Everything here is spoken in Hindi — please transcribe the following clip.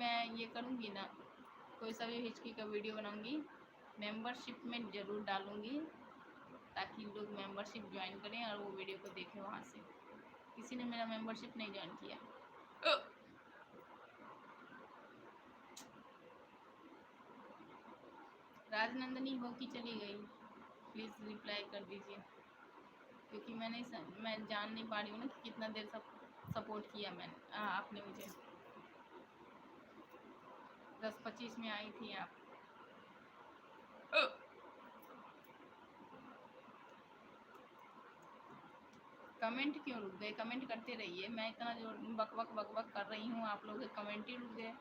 मैं ये करूँगी ना, कोई सा भी हिचकी का वीडियो बनाऊँगी मेंबरशिप में ज़रूर डालूँगी, ताकि लोग मेंबरशिप ज्वाइन करें और वो वीडियो को देखें वहाँ से। किसी ने मेरा मेंबरशिप नहीं ज्वाइन किया। राजनंदनी हो कि चली गई, प्लीज़ रिप्लाई कर दीजिए, क्योंकि मैं जान नहीं पा रही हूँ ना कि कितना देर सपोर्ट किया आपने मुझे। 10:25 में आई थी आप। कमेंट क्यों रुक गए? कमेंट करते रहिए। मैं इतना जो बक बक कर रही हूँ, आप लोग के कमेंट ही रुक गए।